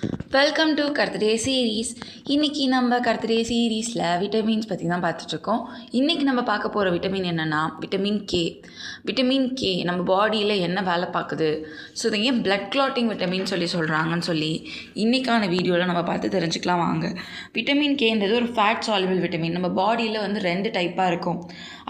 Welcome to கர்த்தடே series. இன்றைக்கி நம்ம கர்த்தடே சீரீஸில் விட்டமின்ஸ் பற்றி தான் பார்த்துட்ருக்கோம். இன்றைக்கி நம்ம பார்க்க போகிற விட்டமின் என்னென்னா விட்டமின் கே. விட்டமின் கே நம்ம பாடியில் என்ன வேலை பார்க்குது, ஸோ இதை ஏன் பிளட் கிளாட்டிங் விட்டமின் சொல்கிறாங்கன்னு சொல்லி இன்றைக்கான வீடியோவில் நம்ம பார்த்து தெரிஞ்சுக்கலாம் வாங்க. விட்டமின் கேன்றது ஒரு ஃபேட் சால்யூபிள் விட்டமின். நம்ம பாடியில் வந்து 2 டைப்பாக இருக்கும்.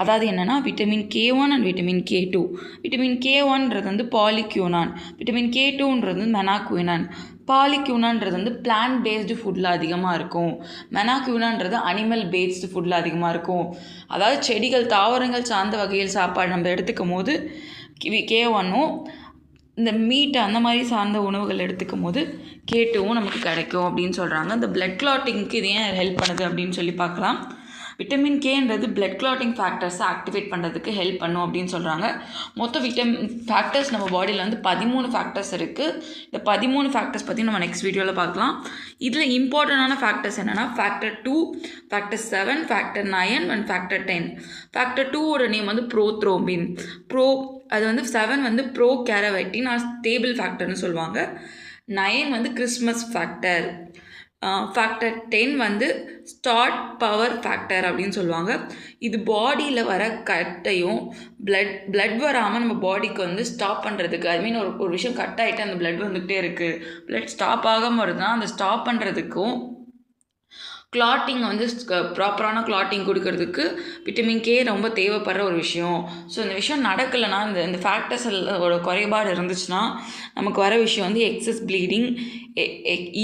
அதாவது என்னென்னா vitamin K1 and vitamin K2. Vitamin K1ன்றது வந்து பாலிக்யூனான், விட்டமின் K2ன்றது வந்து மெனாக்யூனான். பாலிக்யூனான்றது வந்து பிளான்ட் பேஸ்டு ஃபுட்டில் அதிகமாக இருக்கும். மெனாக்யூனான்றது அனிமல் பேஸ்டு ஃபுட்டில் அதிகமாக இருக்கும். அதாவது செடிகள் தாவரங்கள் சார்ந்த வகையில் சாப்பாடு நம்ம எடுத்துக்கும் போது K1ம், இந்த மீட் அந்த மாதிரி சார்ந்த உணவுகள் எடுத்துக்கும் போது K2வும் நமக்கு கிடைக்கும் அப்படின்னு சொல்கிறாங்க. இந்த பிளட் கிளாட்டிங்க்கு இது ஏன் ஹெல்ப் பண்ணுது அப்படின்னு சொல்லி பார்க்கலாம். விட்டமின் கேன்றது பிளட் கிளாட்டிங் ஃபேக்டர்ஸை ஆக்டிவேட் பண்ணுறதுக்கு ஹெல்ப் பண்ணும் அப்படின்னு சொல்கிறாங்க. மொத்தம் ஃபேக்டர்ஸ் நம்ம பாடியில் வந்து 13 ஃபேக்டர்ஸ் இருக்குது. இந்த 13 ஃபேக்டர்ஸ் பற்றி நம்ம நெக்ஸ்ட் வீடியோவில் பார்க்கலாம். இதில் இம்பார்ட்டண்டான ஃபேக்டர்ஸ் என்னென்னா factor 2, factor 7, factor 9 and factor 10. Factor 2ஓட நேம் வந்து ப்ரோத்ரோம்பின். அது வந்து 7 வந்து ப்ரோ கேரவைட்டின் ஸ்டேபிள் ஃபேக்டர்னு சொல்லுவாங்க. 9 வந்து கிறிஸ்மஸ் ஃபேக்டர். ஃபேக்டர் 10 வந்து ஸ்டார்ட் பவர் ஃபேக்டர் அப்படின்னு சொல்லுவாங்க. இது பாடியில் வர கட்டையும் பிளட் வராமல் நம்ம பாடிக்கு வந்து ஸ்டாப் பண்ணுறதுக்கு, ஐ மீன் ஒரு விஷயம் கட் ஆகிட்டு அந்த பிளட் வந்துகிட்டே இருக்குது, பிளட் ஸ்டாப் ஆகாமல் வருதுன்னா அந்த ஸ்டாப் பண்ணுறதுக்கும் கிளாட்டிங் வந்து ப்ராப்பரான கிளாட்டிங் கொடுக்கறதுக்கு விட்டமின் கே ரொம்ப தேவைப்படுற ஒரு விஷயம். ஸோ இந்த விஷயம் நடக்கலைன்னா, இந்த ஃபேக்டர்ஸ் ஒரு குறைபாடு இருந்துச்சுன்னா நமக்கு வர விஷயம் வந்து எக்ஸஸ் ப்ளீடிங்,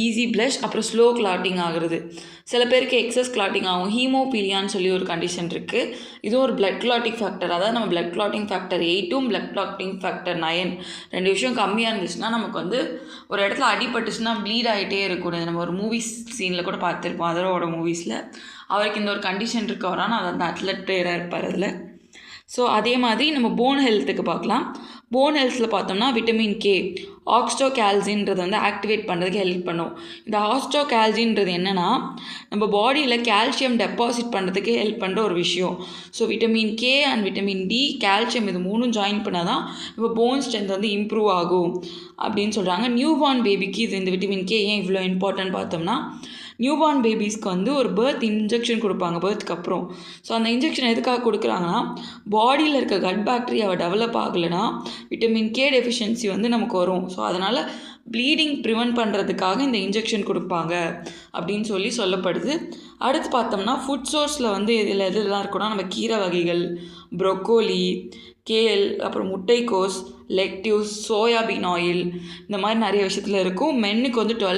ஈஸி ப்ளஷ், அப்புறம் ஸ்லோ கிளாட்டிங் ஆகுறது. சில பேருக்கு எக்ஸஸ் கிளாட்டிங் ஆகும். ஹீமோபீலியான்னு சொல்லி ஒரு கண்டிஷன் இருக்குது. இதுவும் ஒரு பிளட் கிளாட்டிங் ஃபேக்டர். அதாவது நம்ம பிளட் கிளாட்டிங் ஃபேக்டர் 8ம் பிளட் கிளாட்டிங் ஃபேக்டர் 9 2 விஷயம் கம்மியாக இருந்துச்சுன்னா நமக்கு வந்து ஒரு இடத்துல அடிபட்டுச்சுன்னா ப்ளீட் ஆகிட்டே இருக்கக்கூடாது. நம்ம ஒரு மூவிஸ் சீனில் கூட பார்த்துருப்போம், அதரோட மூவிஸில் அவருக்கு இந்த ஒரு கண்டிஷன் இருக்கவரான அந்த அத்லட் பிளேயராக இருப்பார் அதில். ஸோ அதே மாதிரி நம்ம போன் ஹெல்த்துக்கு பார்க்கலாம். போன் ஹெல்த்தில் பார்த்தோம்னா விட்டமின் கே ஆக்ஸ்டோகால்சின்றது வந்து ஆக்டிவேட் பண்ணுறதுக்கு ஹெல்ப் பண்ணும். இந்த ஆக்ஸ்டோகால்சின்றது என்னென்னா நம்ம பாடியில் கால்சியம் டெபாசிட் பண்ணுறதுக்கு ஹெல்ப் பண்ணுற ஒரு விஷயம். So vitamin K and vitamin D, calcium இது 3ம் ஜாயின் பண்ணால் தான் நம்ம போன் ஸ்ட்ரென்த் வந்து இம்ப்ரூவ் ஆகும் அப்படின்னு சொல்கிறாங்க. நியூ பார்ன் பேபிக்கு இந்த விட்டமின் கே ஏன் இவ்வளோ இம்பார்ட்டன்ட் பார்த்தோம்னா, நியூ பார்ன் பேபிஸ்க்கு வந்து ஒரு பர்த் இன்ஜெக்ஷன் கொடுப்பாங்க பர்த்துக்கு அப்புறம். ஸோ அந்த இன்ஜெக்ஷன் எதுக்காக கொடுக்குறாங்கன்னா, பாடியில் இருக்க கட் பாக்டீரியாவை டெவலப் ஆகலைன்னா விட்டமின் கே டெஃபிஷியன்சி வந்து நமக்கு வரும். ஸோ அதனால் ப்ளீடிங் ப்ரிவென்ட் பண்ணுறதுக்காக இந்த இன்ஜெக்ஷன் கொடுப்பாங்க அப்படின்னு சொல்லப்படுது. அடுத்து பார்த்தோம்னா ஃபுட் சோர்ஸில் வந்து எதெல்லாம் இருக்குன்னா, நம்ம கீரை வகைகள், ப்ரொக்கோலி, கேல், அப்புறம் முட்டைக்கோஸ், லெக்டிவ்ஸ், சோயாபீன் ஆயில், இந்த மாதிரி நிறைய விஷயத்தில் இருக்கும். மென்னுக்கு வந்து 12